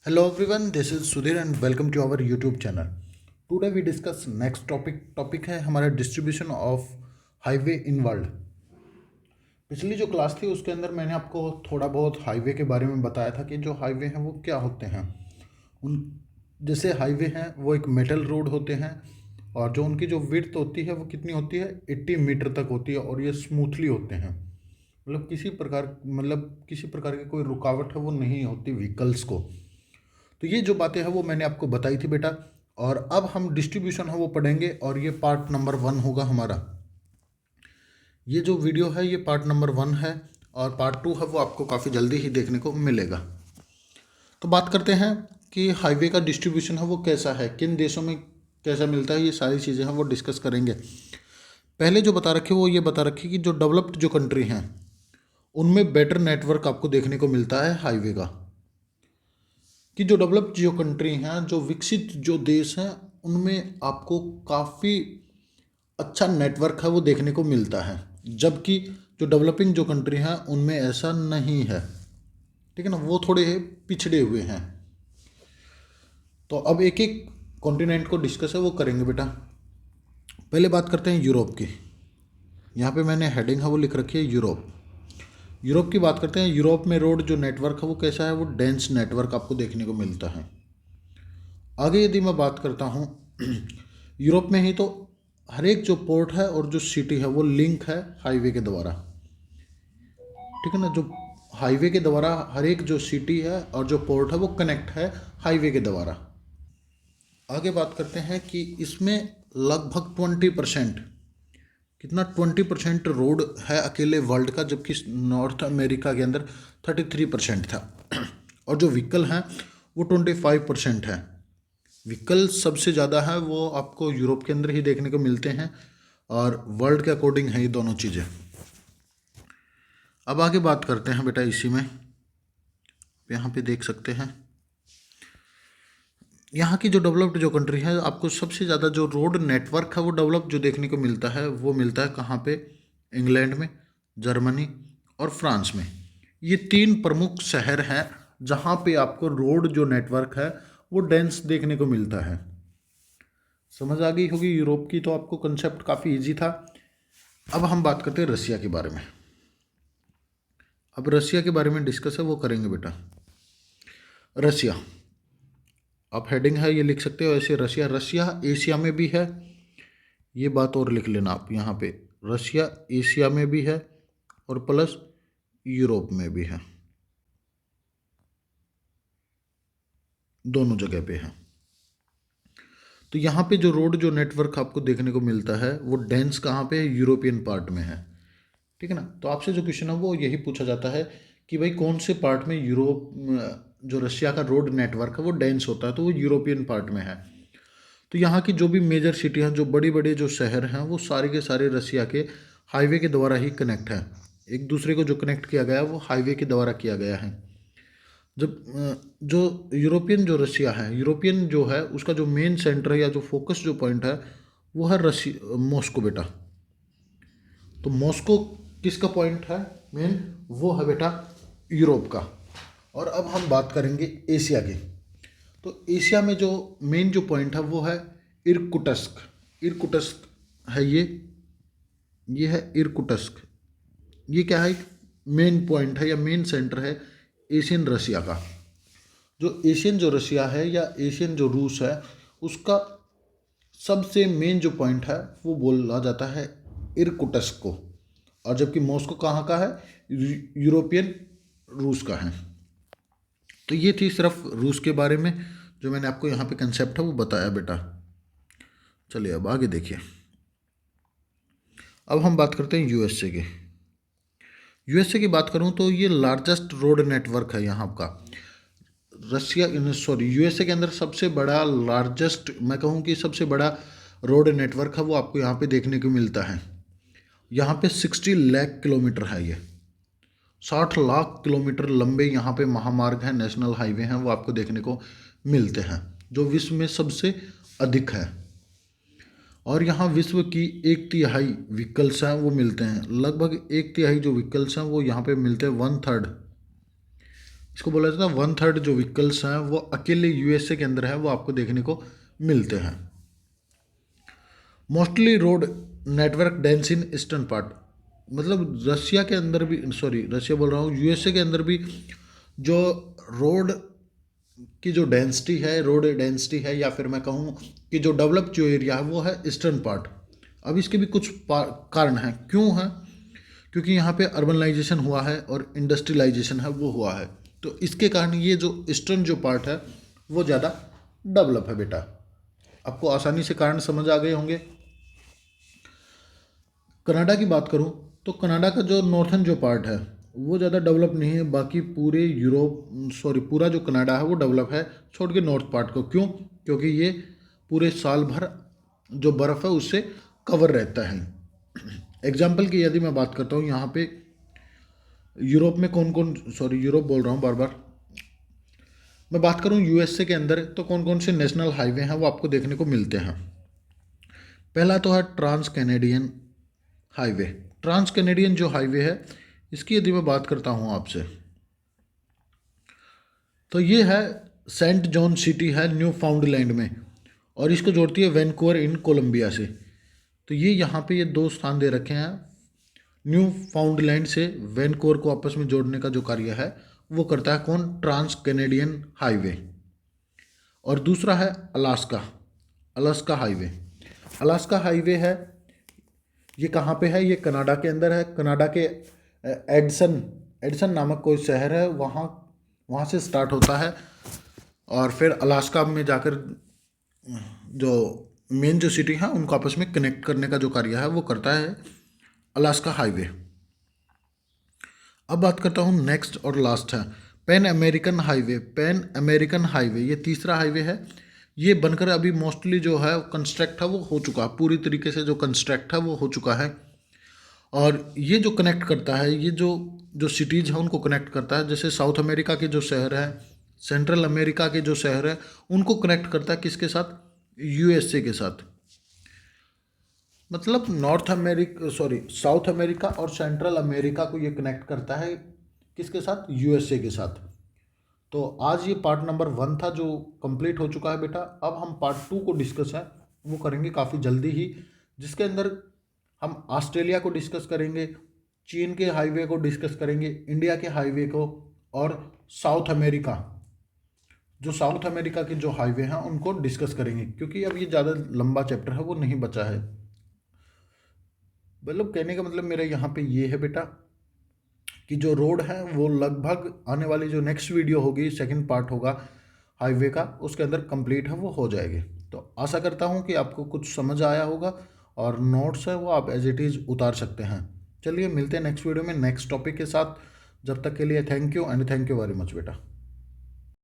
Hello everyone, this is Sudhir and welcome to our YouTube channel. Today we discuss next topic है हमारा distribution of highway in world. पिछली जो class थी उसके अंदर मैंने आपको थोड़ा बहुत हाईवे के बारे में बताया था कि जो हाईवे हैं वो क्या होते हैं। उन जैसे हाईवे हैं वो एक मेटल रोड होते हैं और जो उनकी जो विड्थ होती है वो कितनी होती है 80 मीटर तक होती है और ये स्मूथली होते हैं। किसी प्रकार की कोई रुकावट है वो नहीं होती व्हीकल्स को। तो ये जो बातें हैं वो मैंने आपको बताई थी बेटा। और अब हम डिस्ट्रीब्यूशन है वो पढ़ेंगे और ये पार्ट नंबर 1 होगा हमारा। ये जो वीडियो है ये पार्ट नंबर 1 है और पार्ट 2 है वो आपको काफ़ी जल्दी ही देखने को मिलेगा। तो बात करते हैं कि हाईवे का डिस्ट्रीब्यूशन है वो कैसा है, किन देशों में कैसा मिलता है, ये सारी चीज़ें हैं वो डिस्कस करेंगे। पहले जो बता रखे वो ये बता रखे कि जो डेवलप्ड जो कंट्री हैं उनमें बेटर नेटवर्क आपको देखने को मिलता है हाईवे का। कि जो डेवलप्ड जो कंट्री हैं, जो विकसित जो देश हैं, उनमें आपको काफ़ी अच्छा नेटवर्क है वो देखने को मिलता है, जबकि जो डेवलपिंग जो कंट्री हैं उनमें ऐसा नहीं है। ठीक है ना, वो थोड़े पिछड़े हुए हैं। तो अब एक एक कॉन्टिनेंट को डिस्कस है वो करेंगे बेटा। पहले बात करते हैं यूरोप की। यहाँ पे मैंने हेडिंग है वो लिख रखी है यूरोप। यूरोप की बात करते हैं। यूरोप में रोड जो नेटवर्क है वो कैसा है, वो डेंस नेटवर्क आपको देखने को मिलता है। आगे यदि मैं बात करता हूँ यूरोप में ही, तो हर एक जो पोर्ट है और जो सिटी है वो लिंक है हाईवे के द्वारा। ठीक है ना, जो हाईवे के द्वारा हर एक जो सिटी है और जो पोर्ट है वो कनेक्ट है हाईवे के द्वारा। आगे बात करते हैं कि इसमें लगभग 20%, कितना 20% रोड है अकेले वर्ल्ड का, जबकि नॉर्थ अमेरिका के अंदर 33% था। और जो व्हीकल हैं वो 25% है। व्हीकल सबसे ज़्यादा है वो आपको यूरोप के अंदर ही देखने को मिलते हैं और वर्ल्ड के अकॉर्डिंग है ये दोनों चीज़ें। अब आगे बात करते हैं बेटा इसी में, यहाँ पे देख सकते हैं यहाँ की जो डेवलप्ड जो कंट्री है, आपको सबसे ज़्यादा जो रोड नेटवर्क है वो डेवलप जो देखने को मिलता है वो मिलता है कहाँ पे, इंग्लैंड में, जर्मनी और फ्रांस में। ये 3 प्रमुख शहर हैं जहाँ पे आपको रोड जो नेटवर्क है वो डेंस देखने को मिलता है। समझ आ गई होगी यूरोप की, तो आपको कंसेप्ट काफ़ी इजी था। अब हम बात करते हैं रसिया के बारे में। अब रसिया के बारे में डिस्कस है वो करेंगे बेटा। रसिया, आप हेडिंग है ये लिख सकते हो ऐसे, रसिया एशिया में भी है, ये बात और लिख लेना आप यहाँ पे, रसिया एशिया में भी है और प्लस यूरोप में भी है, दोनों जगह पे है। तो यहाँ पे जो रोड जो नेटवर्क आपको देखने को मिलता है वो डेंस कहाँ पे है, यूरोपियन पार्ट में है। ठीक है ना, तो आपसे जो क्वेश्चन है वो यही पूछा जाता है कि भाई कौन से पार्ट में जो रशिया का रोड नेटवर्क है वो डेंस होता है, तो वो यूरोपियन पार्ट में है। तो यहाँ की जो भी मेजर सिटी हैं, जो बड़ी बड़ी जो शहर हैं, वो सारे के सारे रसिया के हाईवे के द्वारा ही कनेक्ट है। एक दूसरे को जो कनेक्ट किया गया है वो हाईवे के द्वारा किया गया है। जब जो यूरोपियन जो रसिया है, यूरोपियन जो है उसका जो मेन सेंटर है या जो फोकस जो पॉइंट है वो है मॉस्को बेटा। तो मॉस्को किसका पॉइंट है मेन, वो है बेटा यूरोप का। और अब हम बात करेंगे एशिया की। तो एशिया में जो मेन जो पॉइंट है वो है इरकुटस्क। इरकुटस्क है ये है इरकुटस्क। ये क्या है, मेन पॉइंट है या मेन सेंटर है एशियन रसिया का। जो एशियन जो रसिया है या एशियन जो रूस है उसका सबसे मेन जो पॉइंट है वो बोला जाता है इरकुटस्क को। और जबकि मॉस्को कहाँ का है, यूरोपियन रूस का है। तो ये थी सिर्फ रूस के बारे में जो मैंने आपको यहाँ पे कंसेप्ट है वो बताया बेटा। चलिए अब आगे देखिए। अब हम बात करते हैं यूएसए की। यूएसए की बात करूँ तो ये लार्जेस्ट रोड नेटवर्क है यहाँ का। यूएसए के अंदर सबसे बड़ा लार्जेस्ट, मैं कहूँ कि सबसे बड़ा रोड नेटवर्क है वो आपको यहाँ पे देखने को मिलता है। यहाँ पे 60 लाख किलोमीटर है, ये 60 लाख किलोमीटर लंबे यहाँ पे महामार्ग हैं, नेशनल हाईवे हैं, वो आपको देखने को मिलते हैं, जो विश्व में सबसे अधिक है। और यहाँ विश्व की 1/3 व्हीकल्स हैं वो मिलते हैं, लगभग 1/3 जो व्हीकल्स हैं वो यहाँ पे मिलते हैं, 1/3 इसको बोला जाता है 1/3 जो व्हीकल्स हैं वो अकेले यूएसए के अंदर है, वो आपको देखने को मिलते हैं। Mostly road network dense in eastern part, मतलब रशिया के अंदर भी, सॉरी रशिया बोल रहा हूँ, यूएसए के अंदर भी जो रोड की जो डेंसिटी है, रोड डेंसिटी है, या फिर मैं कहूँ कि जो डेवलप जो एरिया है वो है ईस्टर्न पार्ट। अब इसके भी कुछ कारण हैं, क्यों है, क्योंकि यहाँ पे अर्बनाइजेशन हुआ है और इंडस्ट्रियलाइजेशन है वो हुआ है, तो इसके कारण ये जो ईस्टर्न जो पार्ट है वो ज़्यादा डेवलप है बेटा। आपको आसानी से कारण समझ आ गए होंगे। कनाडा की बात करूं तो कनाडा का जो नॉर्थन जो पार्ट है वो ज़्यादा डेवलप नहीं है, बाकी पूरे यूरोप, सॉरी पूरा जो कनाडा है वो डेवलप है, छोड़ के नॉर्थ पार्ट को। क्यों? क्योंकि ये पूरे साल भर जो बर्फ़ है उससे कवर रहता है। एग्जाम्पल की यदि मैं बात करता हूँ, यहाँ पे यूरोप में कौन कौन, सॉरी यूरोप बोल रहा हूँ बार बार, मैं बात करूँ यूएसए के अंदर तो कौन कौन से नेशनल हाईवे हैं वो आपको देखने को मिलते हैं। पहला तो है trans Canadian highway. Trans Canadian जो हाईवे है इसकी यदि मैं बात करता हूँ आपसे, तो ये है सेंट जॉन सिटी है न्यू फाउंडलैंड में, और इसको जोड़ती है वैनकूवर इन कोलंबिया से। तो ये यहाँ पे ये दो स्थान दे रखे हैं, न्यू फाउंडलैंड से वैनकूवर को आपस में जोड़ने का जो कार्य है वो करता है कौन? Trans Canadian highway. और दूसरा है Alaska, Alaska highway. Alaska highway है, ये कहाँ पे है? ये कनाडा के अंदर है। कनाडा के एडिसन, एडिसन नामक कोई शहर है, वहाँ वहाँ से स्टार्ट होता है और फिर अलास्का में जाकर जो मेन जो सिटी है उनको आपस में कनेक्ट करने का जो कार्य है वो करता है अलास्का हाईवे। अब बात करता हूँ नेक्स्ट और लास्ट है pan American highway. Pan American highway ये तीसरा हाईवे है, ये बनकर अभी मोस्टली जो है कंस्ट्रक्ट है वो हो चुका है, पूरी तरीके से जो कंस्ट्रक्ट है वो हो चुका है। और ये जो कनेक्ट करता है, ये जो जो सिटीज़ हैं उनको कनेक्ट करता है, जैसे साउथ अमेरिका के जो शहर हैं, सेंट्रल अमेरिका के जो शहर हैं, उनको कनेक्ट करता है किसके साथ? यूएसए के साथ। मतलब north America, sorry south America और सेंट्रल अमेरिका को ये कनेक्ट करता है किसके साथ? यूएसए के साथ। तो आज ये पार्ट नंबर 1 था जो कंप्लीट हो चुका है बेटा। अब हम पार्ट 2 को डिस्कस है वो करेंगे काफ़ी जल्दी ही, जिसके अंदर हम ऑस्ट्रेलिया को डिस्कस करेंगे, चीन के हाईवे को डिस्कस करेंगे, इंडिया के हाईवे को, और साउथ अमेरिका, जो साउथ अमेरिका के जो हाईवे हैं उनको डिस्कस करेंगे, क्योंकि अब ये ज़्यादा लंबा चैप्टर है वो नहीं बचा है। मतलब कहने का मतलब मेरा यहाँ पे ये है बेटा कि जो रोड है वो लगभग आने वाली जो नेक्स्ट वीडियो होगी, सेकंड पार्ट होगा हाईवे का, उसके अंदर कंप्लीट है वो हो जाएगी। तो आशा करता हूँ कि आपको कुछ समझ आया होगा और नोट्स है वो आप एज इट इज़ उतार सकते हैं। चलिए मिलते हैं नेक्स्ट वीडियो में नेक्स्ट टॉपिक के साथ। जब तक के लिए thank you and thank you very much बेटा।